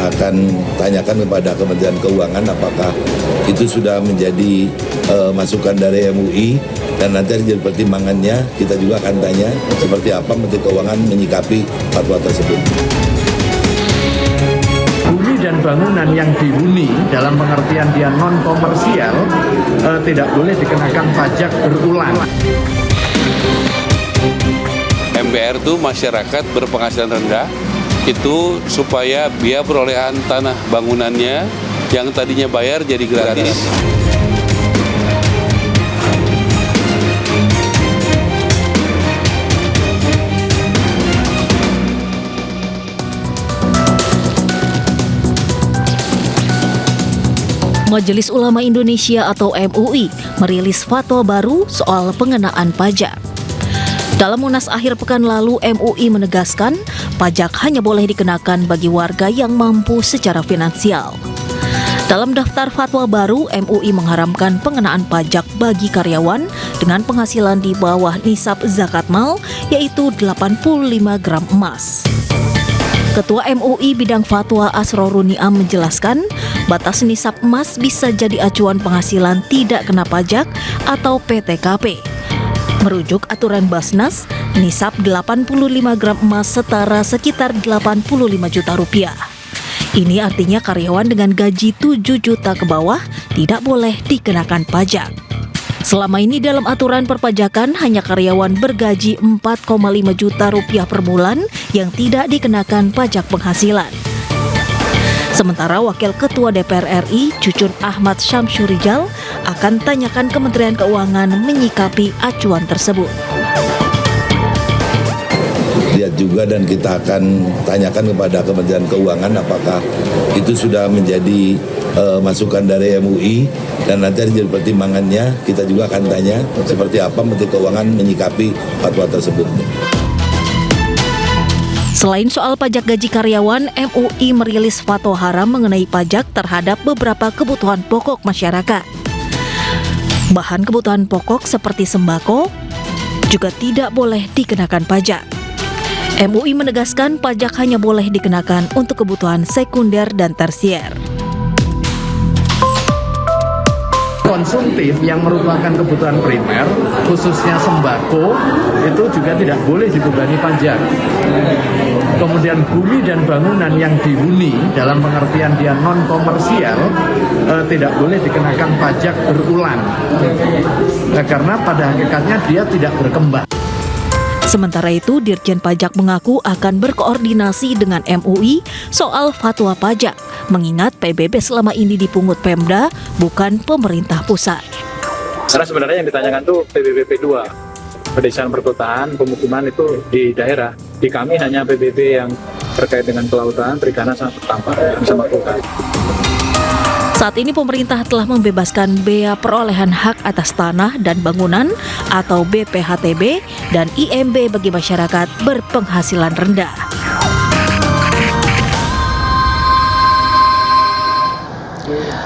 kita akan tanyakan kepada Kementerian Keuangan apakah itu sudah menjadi masukan dari MUI, dan nanti jadi pertimbangannya kita juga akan tanya seperti apa Menteri Keuangan menyikapi fatwa tersebut. Bumi dan bangunan yang dihuni dalam pengertian dia non komersial tidak boleh dikenakan pajak berulang. MBR itu masyarakat berpenghasilan rendah, itu supaya biaya perolehan tanah bangunannya yang tadinya bayar jadi gratis. Majelis Ulama Indonesia atau MUI merilis fatwa baru soal pengenaan pajak. Dalam Munas akhir pekan lalu, MUI menegaskan pajak hanya boleh dikenakan bagi warga yang mampu secara finansial. Dalam daftar fatwa baru, MUI mengharamkan pengenaan pajak bagi karyawan dengan penghasilan di bawah nisab zakat mal, yaitu 85 gram emas. Ketua MUI bidang fatwa Asrorun Niam menjelaskan, batas nisab emas bisa jadi acuan penghasilan tidak kena pajak atau PTKP. Merujuk aturan Basnas, nisab 85 gram emas setara sekitar 85 juta rupiah. Ini artinya karyawan dengan gaji 7 juta ke bawah tidak boleh dikenakan pajak. Selama ini dalam aturan perpajakan hanya karyawan bergaji 4,5 juta rupiah per bulan yang tidak dikenakan pajak penghasilan. Sementara Wakil Ketua DPR RI, Cucun Ahmad Syamsurijal, akan tanyakan Kementerian Keuangan menyikapi acuan tersebut. Lihat juga dan kita akan tanyakan kepada Kementerian Keuangan apakah itu sudah menjadi masukan dari MUI, dan nanti jadi pertimbangannya kita juga akan tanya seperti apa Menteri Keuangan menyikapi fatwa tersebut. Selain soal pajak gaji karyawan, MUI merilis fatwa haram mengenai pajak terhadap beberapa kebutuhan pokok masyarakat. Bahan kebutuhan pokok seperti sembako juga tidak boleh dikenakan pajak. MUI menegaskan pajak hanya boleh dikenakan untuk kebutuhan sekunder dan tersier. Konsumtif yang merupakan kebutuhan primer, khususnya sembako, itu juga tidak boleh dibebani pajak. Kemudian bumi dan bangunan yang dihuni dalam pengertian dia non komersial tidak boleh dikenakan pajak berulang, karena pada hakikatnya dia tidak berkembang. Sementara itu, Dirjen Pajak mengaku akan berkoordinasi dengan MUI soal fatwa pajak, mengingat PBB selama ini dipungut Pemda, bukan pemerintah pusat. Karena sebenarnya yang ditanyakan tuh PBB P2, Pedesaan Perkotaan, Pemukiman itu di daerah. Di kami hanya PBB yang terkait dengan kelautan, perikanan, sama pertambangan, sama kota. Saat ini pemerintah telah membebaskan bea perolehan hak atas tanah dan bangunan atau BPHTB dan IMB bagi masyarakat berpenghasilan rendah.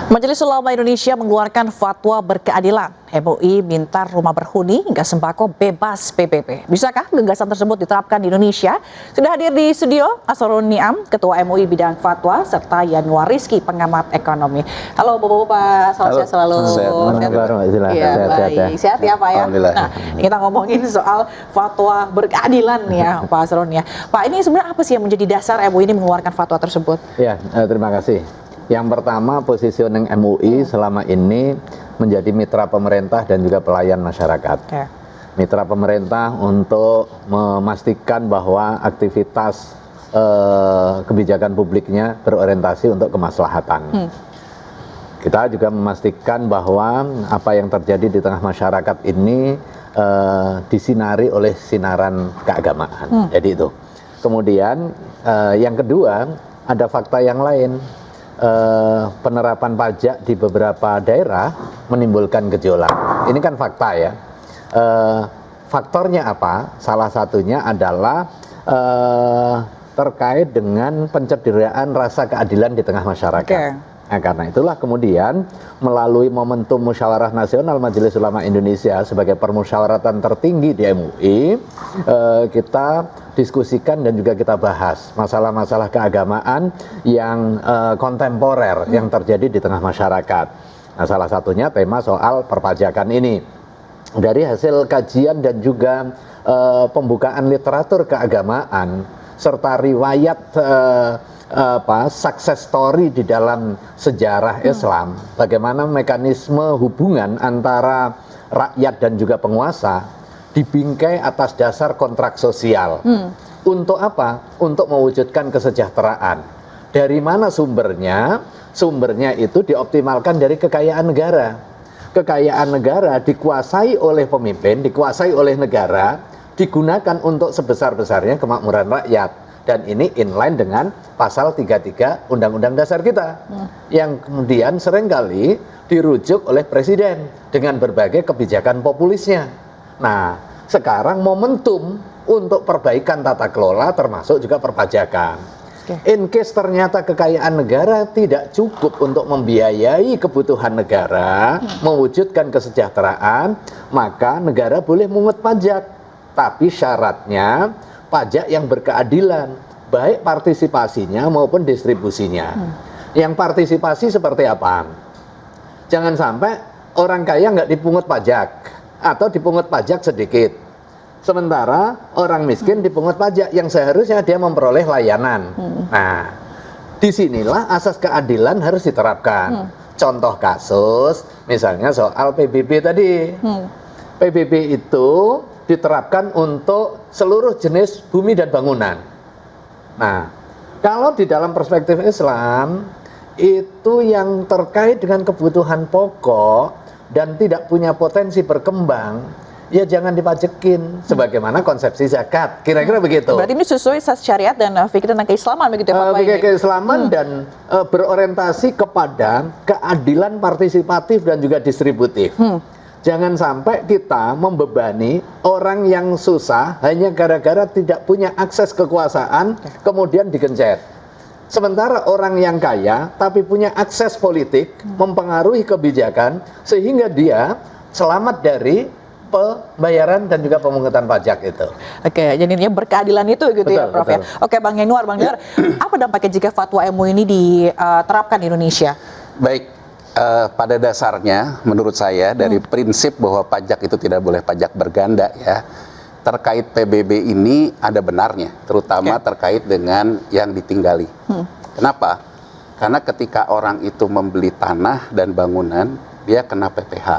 Majelis Ulama Indonesia mengeluarkan fatwa berkeadilan. MUI minta rumah berhuni hingga sembako bebas PPP. Bisakah gagasan tersebut diterapkan di Indonesia? Sudah hadir di studio Asrorun Niam, Ketua MUI bidang fatwa, serta Yanuar Rizky, pengamat ekonomi. Halo Bapak-bapak, salam sehat selalu. Sehat ya Pak ya. Nah, kita ngomongin soal fatwa berkeadilan ya Pak Asrorun ya. Pak, ini sebenarnya apa sih yang menjadi dasar MUI ini mengeluarkan fatwa tersebut? Ya, terima kasih. Yang pertama, positioning MUI selama ini menjadi mitra pemerintah dan juga pelayan masyarakat. Mitra pemerintah untuk memastikan bahwa aktivitas kebijakan publiknya berorientasi untuk kemaslahatan. Kita juga memastikan bahwa apa yang terjadi di tengah masyarakat ini disinari oleh sinaran keagamaan. Jadi itu. Kemudian yang kedua, ada fakta yang lain. Penerapan pajak di beberapa daerah menimbulkan gejolak. Ini kan fakta ya. Faktornya apa? Salah satunya adalah terkait dengan pencederaan rasa keadilan di tengah masyarakat. Nah, karena itulah kemudian melalui momentum Musyawarah Nasional Majelis Ulama Indonesia sebagai permusyawaratan tertinggi di MUI, kita diskusikan dan juga kita bahas masalah-masalah keagamaan yang kontemporer yang terjadi di tengah masyarakat. Nah, salah satunya tema soal perpajakan ini. Dari hasil kajian dan juga pembukaan literatur keagamaan serta riwayat success story di dalam sejarah Islam, bagaimana mekanisme hubungan antara rakyat dan juga penguasa dibingkai atas dasar kontrak sosial. Untuk apa? Untuk mewujudkan kesejahteraan. Dari mana sumbernya? Sumbernya itu dioptimalkan dari kekayaan negara. Kekayaan negara dikuasai oleh pemimpin, dikuasai oleh negara, digunakan untuk sebesar-besarnya kemakmuran rakyat. Dan ini inline dengan pasal 33 Undang-Undang Dasar kita yang kemudian seringkali dirujuk oleh Presiden dengan berbagai kebijakan populisnya. Nah, sekarang momentum untuk perbaikan tata kelola termasuk juga perpajakan. In case ternyata kekayaan negara tidak cukup untuk membiayai kebutuhan negara, mewujudkan kesejahteraan, maka negara boleh mungut pajak. Tapi syaratnya pajak yang berkeadilan, baik partisipasinya maupun distribusinya. Yang partisipasi seperti apa? Jangan sampai orang kaya nggak dipungut pajak atau dipungut pajak sedikit. Sementara orang miskin dipungut pajak yang seharusnya dia memperoleh layanan. Nah, disinilah asas keadilan harus diterapkan. Contoh kasus, misalnya soal PBB tadi. PBB itu diterapkan untuk seluruh jenis bumi dan bangunan. Nah, kalau di dalam perspektif Islam, itu yang terkait dengan kebutuhan pokok dan tidak punya potensi berkembang, ya jangan dipajekin, sebagaimana konsepsi zakat. Kira-kira begitu. Berarti ini sesuai syariat dan fikih tentang keislaman begitu ya, fatwa fikih ini? keislaman dan berorientasi kepada keadilan partisipatif dan juga distributif. Jangan sampai kita membebani orang yang susah hanya gara-gara tidak punya akses kekuasaan, kemudian digencet. Sementara orang yang kaya tapi punya akses politik, mempengaruhi kebijakan, sehingga dia selamat dari pembayaran dan juga pemungutan pajak itu. Oke, jadinya berkeadilan itu gitu. Betul, ya Prof ya. Oke, Bang Yanuar, apa dampaknya jika fatwa MUI ini diterapkan di Indonesia? Baik. Pada dasarnya menurut saya dari prinsip bahwa pajak itu tidak boleh pajak berganda ya, terkait PBB ini ada benarnya, terutama terkait dengan yang ditinggali. Kenapa? Karena ketika orang itu membeli tanah dan bangunan, dia kena PPh.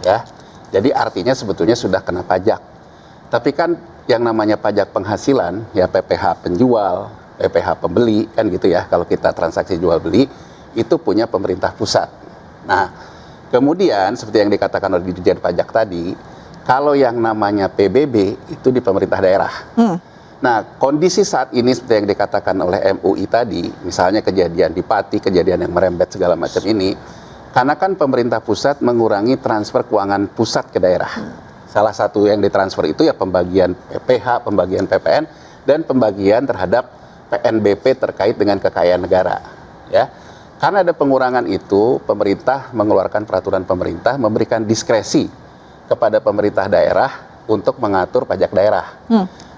Ya. Jadi artinya sebetulnya sudah kena pajak. Tapi kan yang namanya pajak penghasilan, ya PPh penjual, PPh pembeli, kan gitu ya, kalau kita transaksi jual beli, itu punya pemerintah pusat. Nah, kemudian seperti yang dikatakan oleh Dirjen Pajak tadi, kalau yang namanya PBB itu di pemerintah daerah. Nah, kondisi saat ini seperti yang dikatakan oleh MUI tadi, misalnya kejadian di Pati, kejadian yang merembet segala macam ini, karena kan pemerintah pusat mengurangi transfer keuangan pusat ke daerah. Salah satu yang ditransfer itu ya pembagian PPh, pembagian PPN, dan pembagian terhadap PNBP terkait dengan kekayaan negara. Ya. Karena ada pengurangan itu, pemerintah mengeluarkan peraturan pemerintah memberikan diskresi kepada pemerintah daerah untuk mengatur pajak daerah.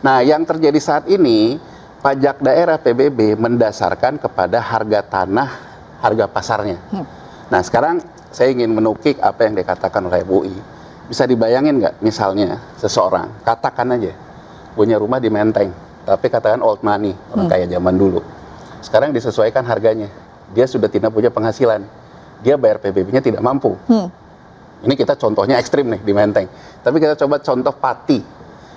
Nah, yang terjadi saat ini, pajak daerah PBB mendasarkan kepada harga tanah, harga pasarnya. Nah, sekarang saya ingin menukik apa yang dikatakan oleh MUI. Bisa dibayangin nggak, misalnya seseorang, katakan aja, punya rumah di Menteng, tapi katakan old money, orang kaya zaman dulu. Sekarang disesuaikan harganya. Dia sudah tidak punya penghasilan, dia bayar PBB-nya tidak mampu. Ini kita contohnya ekstrim nih di Menteng. Tapi kita coba contoh Pati.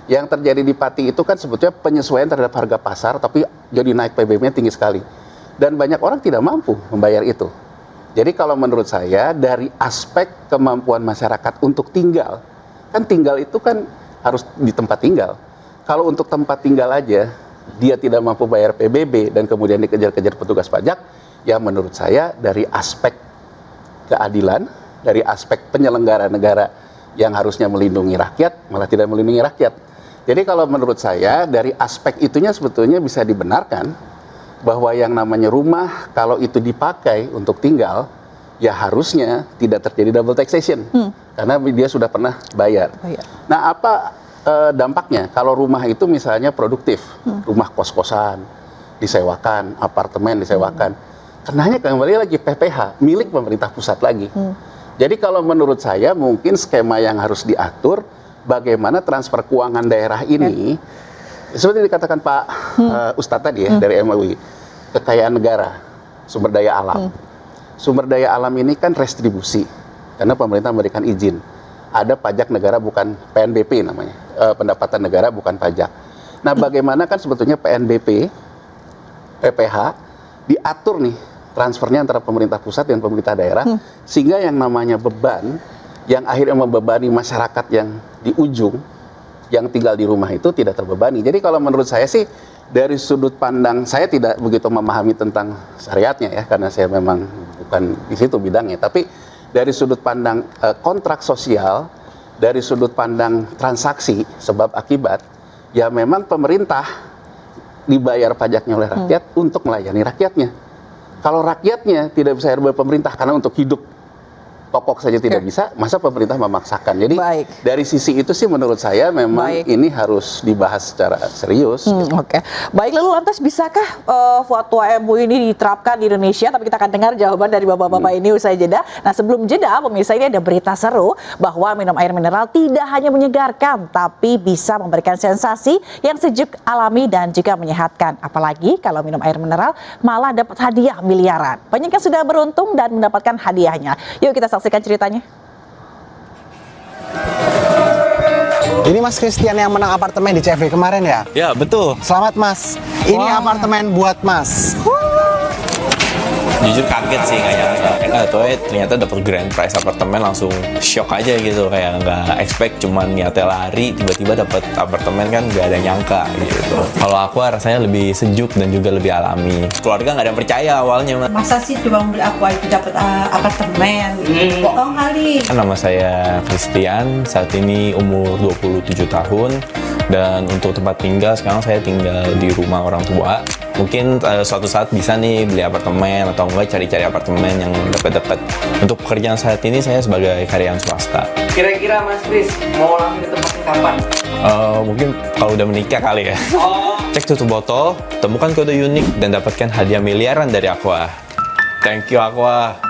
Yang terjadi di Pati itu kan sebetulnya penyesuaian terhadap harga pasar, tapi jadi naik PBB-nya tinggi sekali. Dan banyak orang tidak mampu membayar itu. Jadi kalau menurut saya dari aspek kemampuan masyarakat untuk tinggal, kan tinggal itu kan harus di tempat tinggal. Kalau untuk tempat tinggal aja, dia tidak mampu bayar PBB dan kemudian dikejar-kejar petugas pajak, ya menurut saya dari aspek keadilan, dari aspek penyelenggara negara yang harusnya melindungi rakyat, malah tidak melindungi rakyat. Jadi kalau menurut saya dari aspek itunya sebetulnya bisa dibenarkan bahwa yang namanya rumah kalau itu dipakai untuk tinggal, ya harusnya tidak terjadi double taxation karena dia sudah pernah bayar. Nah, apa dampaknya kalau rumah itu misalnya produktif, rumah kos-kosan disewakan, apartemen disewakan, kenanya kembali lagi PPH milik pemerintah pusat lagi. Jadi kalau menurut saya mungkin skema yang harus diatur bagaimana transfer keuangan daerah ini, seperti dikatakan Pak Ustadz tadi ya dari MUI, kekayaan negara, sumber daya alam. Sumber daya alam ini kan restribusi karena pemerintah memberikan izin. Ada pajak negara bukan PNBP namanya, pendapatan negara bukan pajak. Nah, bagaimana kan sebetulnya PNBP, PPH diatur nih transfernya antara pemerintah pusat dan pemerintah daerah, sehingga yang namanya beban yang akhirnya membebani masyarakat yang di ujung, yang tinggal di rumah itu tidak terbebani. Jadi kalau menurut saya sih, dari sudut pandang, saya tidak begitu memahami tentang syariatnya ya, karena saya memang bukan di situ bidangnya, tapi dari sudut pandang kontrak sosial, dari sudut pandang transaksi sebab akibat, ya memang pemerintah dibayar pajaknya oleh rakyat untuk melayani rakyatnya. Kalau rakyatnya tidak bisa bayar pemerintah karena untuk hidup pokok saja tidak bisa, masa pemerintah memaksakan. Jadi dari sisi itu sih menurut saya memang ini harus dibahas secara serius. Baik, lalu lantas bisakah fatwa MUI ini diterapkan di Indonesia? Tapi kita akan dengar jawaban dari bapak-bapak ini usai jeda. Nah, sebelum jeda, pemirsa, ini ada berita seru bahwa minum air mineral tidak hanya menyegarkan, tapi bisa memberikan sensasi yang sejuk, alami, dan juga menyehatkan. Apalagi kalau minum air mineral malah dapat hadiah miliaran. Banyak yang sudah beruntung dan mendapatkan hadiahnya. Yuk kita saksikan ceritanya. Ini Mas Christian yang menang apartemen di CFD kemarin ya? Ya, betul. Selamat Mas. Ini apartemen buat Mas. Jujur kaget sih, nggak nyangka. Ternyata dapat grand prize apartemen, langsung shock aja gitu. Kayak nggak expect, cuman niatnya lari, tiba-tiba dapat apartemen, kan nggak ada nyangka gitu. Kalau aku rasanya lebih sejuk dan juga lebih alami. Keluarga nggak ada yang percaya awalnya. Masa sih cuma beli aku itu dapat apartemen? Bohong kali. Nama saya Christian, saat ini umur 27 tahun. Dan untuk tempat tinggal, sekarang saya tinggal di rumah orang tua. Mungkin suatu saat bisa nih beli apartemen, atau enggak cari-cari apartemen yang dekat-dekat. Untuk pekerjaan saat ini saya sebagai karyawan swasta. Kira-kira Mas Chris mau lamar tempatnya kapan? Mungkin kalau udah menikah kali ya. Cek tutup botol, temukan kode unik, dan dapatkan hadiah miliaran dari Aqua. Thank you Aqua.